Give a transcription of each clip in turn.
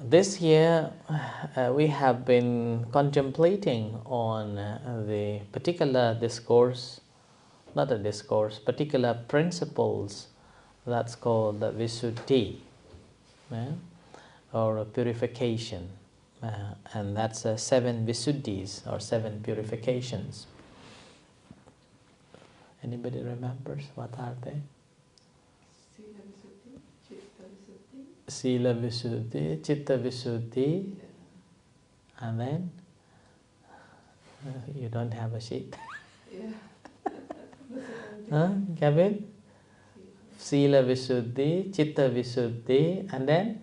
This year we have been contemplating on the particular discourse, not a discourse, particular principles that's called the Visuddhi, or purification. And that's 7 Visuddhis or 7 purifications. Anybody remembers what are they? Sila Visuddhi, Chitta Visuddhi, and then you don't have a sheet. Huh, Kevin? Sila Visuddhi, Chitta Visuddhi, and then?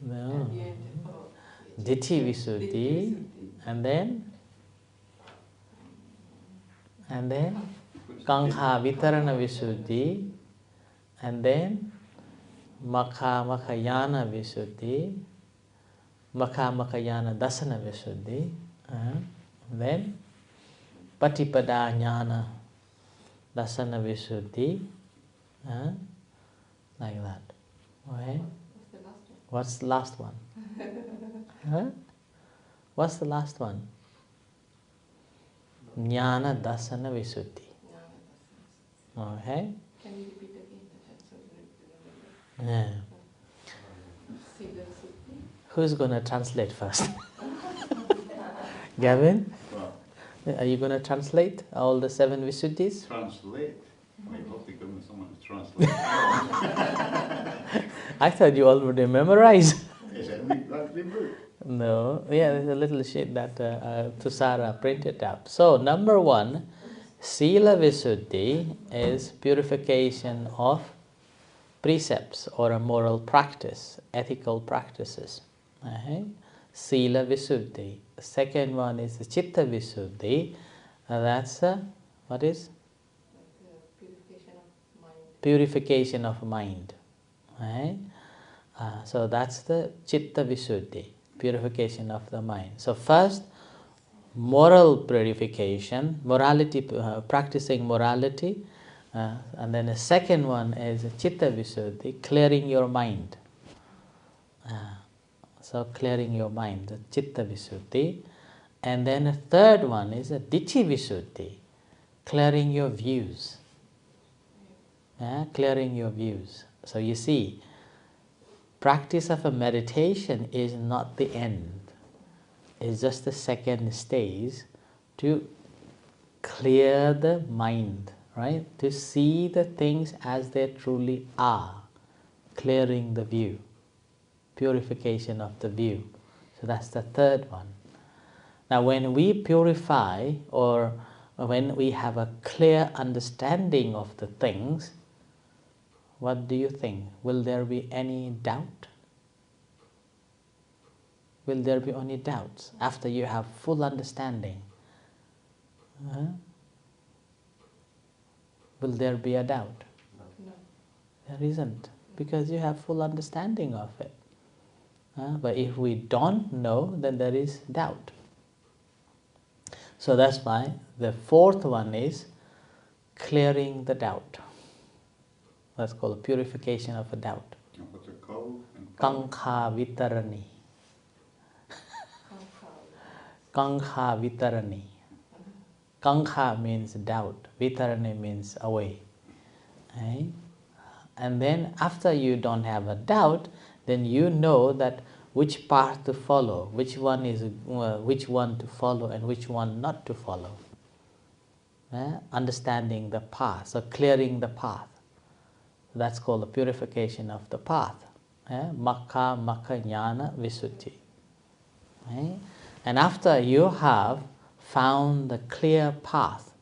No. Ditthi Visuddhi, and then? And then? Kankha Vitarana Visuddhi, and then Makha Makayana Visuddhi, Makha Makayana Dasana Visuddhi, and then Patipada Jnana Dasana Visuddhi, like that. Okay? What's the last one? Huh? What's the last one? Jnana Dasana Visuddhi. Okay? Can you repeat again? Yeah. Who's going to translate first? Gavin? Well, are you going to translate all the 7 Visuddhis? Translate? I mean, hope to goodness someone to translate. I thought you already memorized. Is that the book? No, yeah, there's a little sheet that Tusara printed up. So, number 1, Sila Visuddhi is purification of precepts or a moral practice, ethical practices. Okay? Sila Visuddhi. The second one is the Chitta Visuddhi. That's what is? Purification of mind. Purification of mind. Right? So that's the Chitta Visuddhi, purification of the mind. So first, moral purification, morality, practicing morality. And then the second one is Chitta Visuddhi, clearing your mind. So clearing your mind, the Chitta Visuddhi. And then the third one is a Ditthi Visuddhi, clearing your views. Clearing your views. So you see, practice of a meditation is not the end. It's just the second stage to clear the mind, right? To see the things as they truly are. Clearing the view. Purification of the view. So that's the third one. Now when we purify or when we have a clear understanding of the things, what do you think? Will there be any doubt? Will there be any doubts after you have full understanding? Will there be a doubt? No. There isn't, because you have full understanding of it. But if we don't know, then there is doubt. So that's why the fourth one is clearing the doubt. That's called purification of a doubt. And what's it called? Kankha Vitarani. Kankha Vitarani. Kankha means doubt. Vitarani means away. Right? And then after you don't have a doubt, then you know that which path to follow, which one to follow and which one not to follow. Understanding the path, so clearing the path. That's called the purification of the path. Makha Jnana Visuddhi. Right? And after you have found the clear path,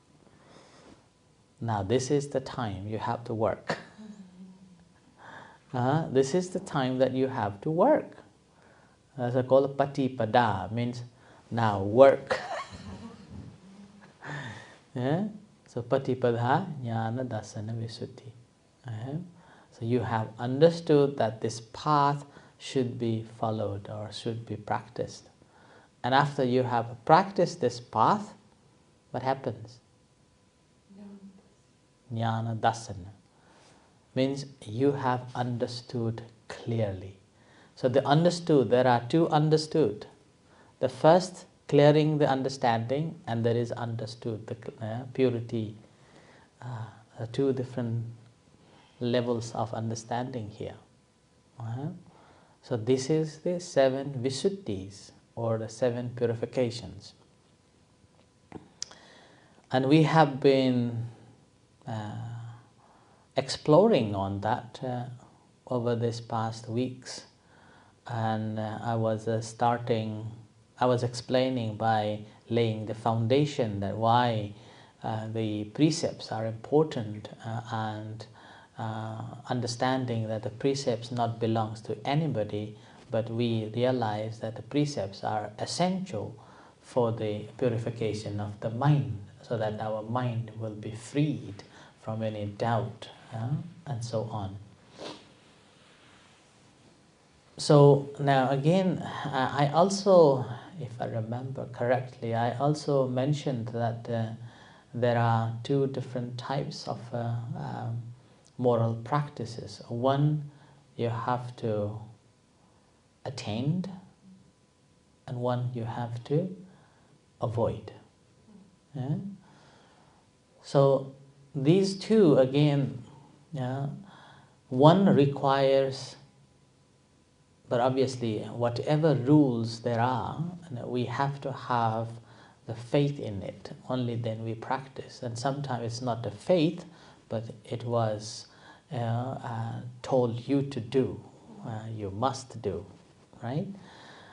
now this is the time you have to work. This is the time that you have to work. That's called patipada, means now work. So patipada jnana dasana visuddhi. So you have understood that this path should be followed or should be practiced. And after you have practiced this path, what happens? Jnana dasana. Means you have understood clearly. So the understood, there are two understood. The first, clearing the understanding, and there is understood, the purity. Two different levels of understanding here. So this is the 7 Visuddhis, or the 7 purifications. And we have been exploring on that over these past weeks. And I was explaining by laying the foundation that why the precepts are important, and understanding that the precepts not belongs to anybody, but we realize that the precepts are essential for the purification of the mind, so that our mind will be freed from any doubt, and so on. So now again, I also, if I remember correctly, I also mentioned that there are 2 different types of moral practices. One you have to attain, and one you have to avoid. Yeah? So these 2 again, one requires, but obviously whatever rules there are, we have to have the faith in it. Only then we practice. And sometimes it's not the faith, but it was told you to do, you must do, right?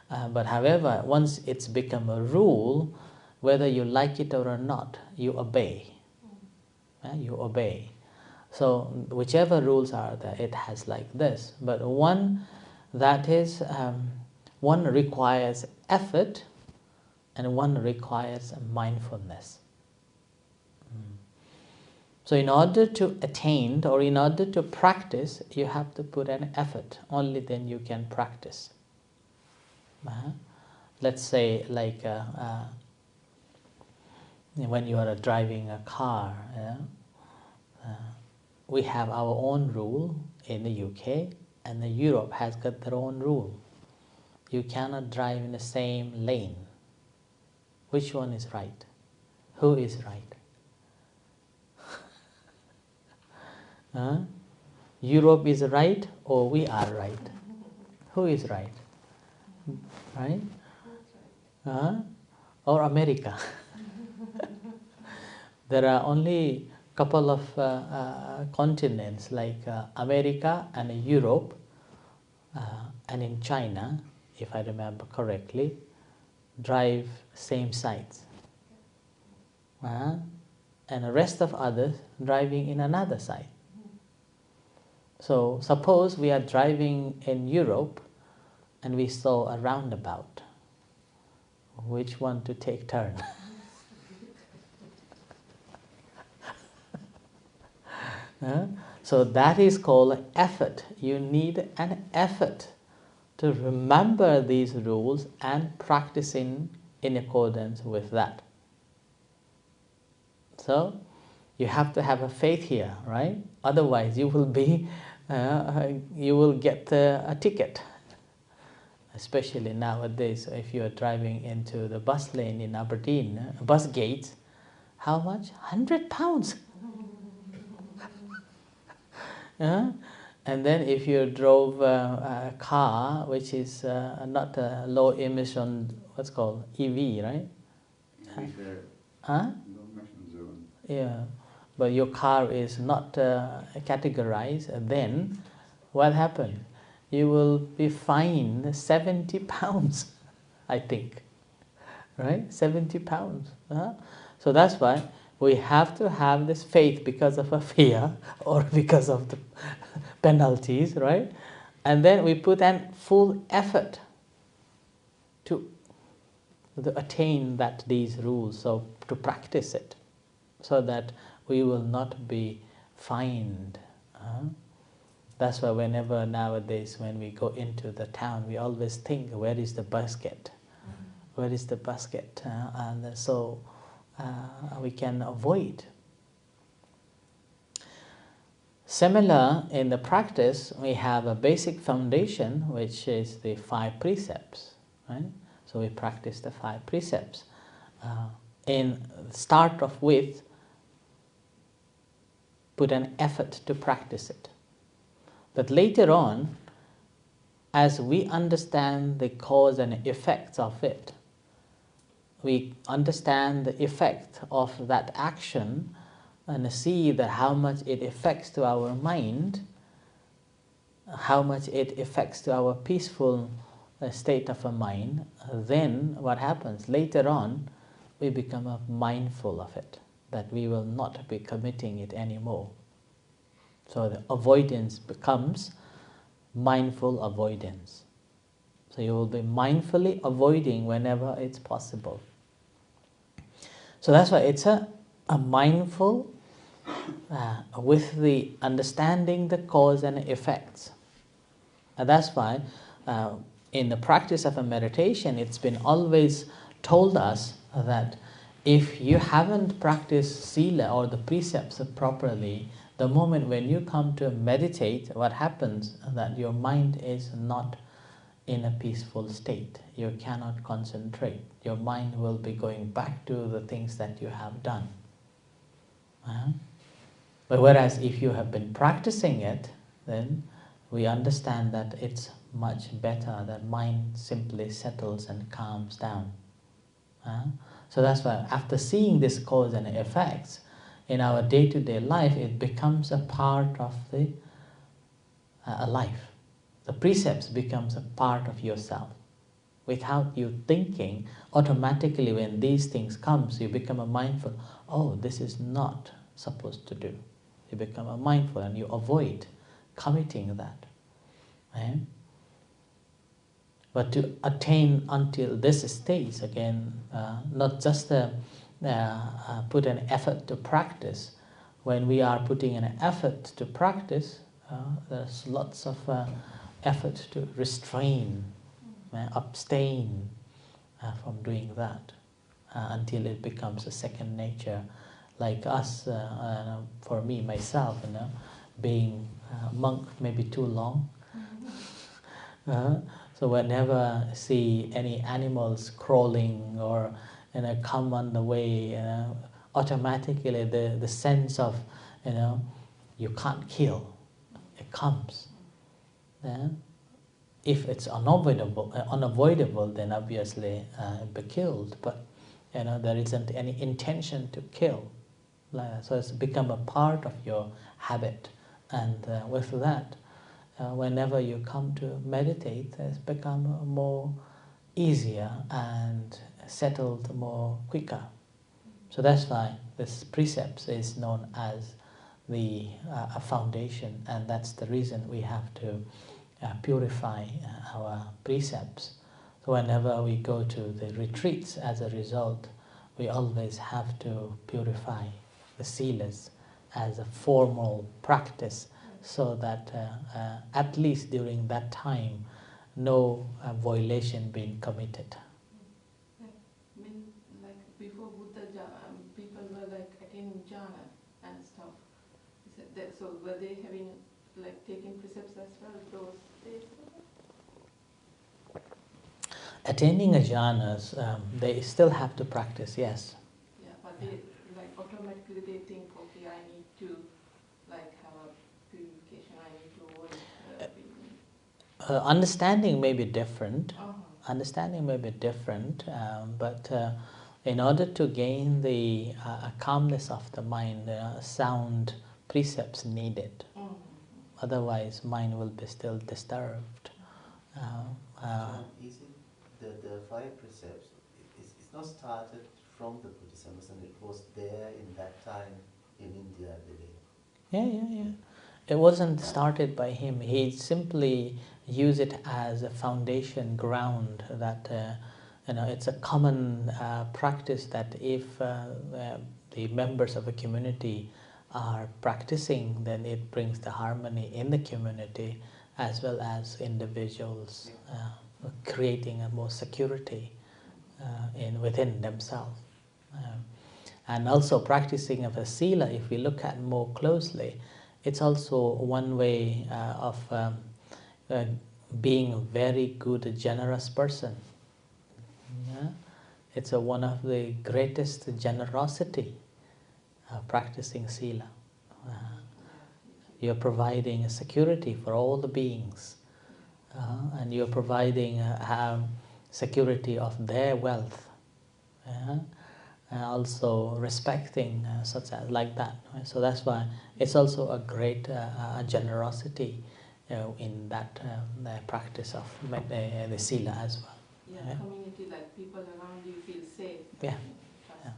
But however, once it's become a rule, whether you like it or not, you obey. You obey. So whichever rules are there, it has like this. But one that is, one requires effort, and one requires mindfulness. So in order to attain, or in order to practice, you have to put an effort. Only then you can practice. Let's say like when you are driving a car, we have our own rule in the UK, and Europe has got their own rule. You cannot drive in the same lane. Which one is right? Who is right? Europe is right, or we are right? Who is right? Right? Or America? There are only couple of continents like America and Europe, and in China, if I remember correctly, drive same sides, and the rest of others driving in another side. So suppose we are driving in Europe and we saw a roundabout. Which one to take turn? So that is called effort. You need an effort to remember these rules and practicing in accordance with that. So you have to have a faith here, right? Otherwise you will be, you will get a ticket. Especially nowadays, if you are driving into the bus lane in Aberdeen, bus gates, how much? £100. And then if you drove a car which is not a low emission, what's called EV, right? No emission zone. Yeah, but your car is not categorized, then what happened? You will be fined £70, I think, right? £70. So that's why we have to have this faith because of a fear or because of the penalties, right? And then we put in full effort to attain these rules, so to practice it, so that we will not be fined. That's why whenever nowadays when we go into the town, we always think, where is the basket? Where is the basket? And so we can avoid. Similar in the practice, we have a basic foundation, which is the 5 precepts, right? So we practice the 5 precepts. In start off with, put an effort to practice it. But later on, as we understand the cause and effects of it, we understand the effect of that action and see that how much it affects to our mind, how much it affects to our peaceful state of a mind, then what happens? Later on, we become mindful of it, that we will not be committing it anymore. So the avoidance becomes mindful avoidance. So you will be mindfully avoiding whenever it's possible. So that's why it's a mindful with the understanding the cause and effects. And that's why in the practice of a meditation, it's been always told us that if you haven't practiced sila or the precepts properly, the moment when you come to meditate, what happens is that your mind is not in a peaceful state. You cannot concentrate. Your mind will be going back to the things that you have done. But whereas if you have been practicing it, then we understand that it's much better, that mind simply settles and calms down. So that's why after seeing this cause and effects, in our day-to-day life, it becomes a part of the life. The precepts becomes a part of yourself. Without you thinking, automatically when these things comes, you become a mindful, oh, this is not supposed to do. You become a mindful and you avoid committing that. Right? But to attain until this stage, again, not just put an effort to practice. When we are putting an effort to practice, there's lots of effort to restrain, abstain from doing that until it becomes a second nature. Like us, for me, myself, being a monk maybe too long. So whenever I see any animals crawling or come on the way, automatically the sense of you can't kill, it comes. If it's unavoidable, then obviously be killed. But there isn't any intention to kill. So it's become a part of your habit, and with that, whenever you come to meditate, it's become more easier and settled more quicker. So that's why this precepts is known as the a foundation, and that's the reason we have to purify our precepts. So whenever we go to the retreats, as a result, we always have to purify the silas as a formal practice, so that at least during that time, no violation being committed. Like before Buddha, people were like attaining jhana and stuff. So were they having like taking precepts as well those days? Attaining a jhanas, they still have to practice, yes. Yeah, but they like automatically they think, okay, I need to like have a purification, I need to avoid Understanding may be different. Uh-huh. Understanding may be different, but in order to gain the calmness of the mind, sound precepts needed. Otherwise, mind will be still disturbed. Is it the 5 precepts? It's not started from the Buddhism, and it was there in that time in India, I believe. Yeah. It wasn't started by him. He simply used it as a foundation ground that it's a common practice that if the members of a community are practicing, then it brings the harmony in the community as well as individuals, creating a more security within themselves. And also practicing of a sila, if we look at more closely, it's also one way of uh, being a very good, generous person. Yeah? It's one of the greatest generosity practicing sila. You're providing a security for all the beings, and you're providing security of their wealth, and also respecting such as like that. Right? So that's why it's also a great generosity in that the practice of the sila as well. Yeah, Yeah. community, like people around you feel safe. Yeah. Trust, Yeah.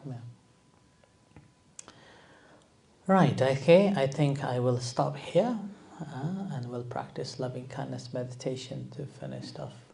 trust. Right, okay, I think I will stop here and we'll practice loving kindness meditation to finish off.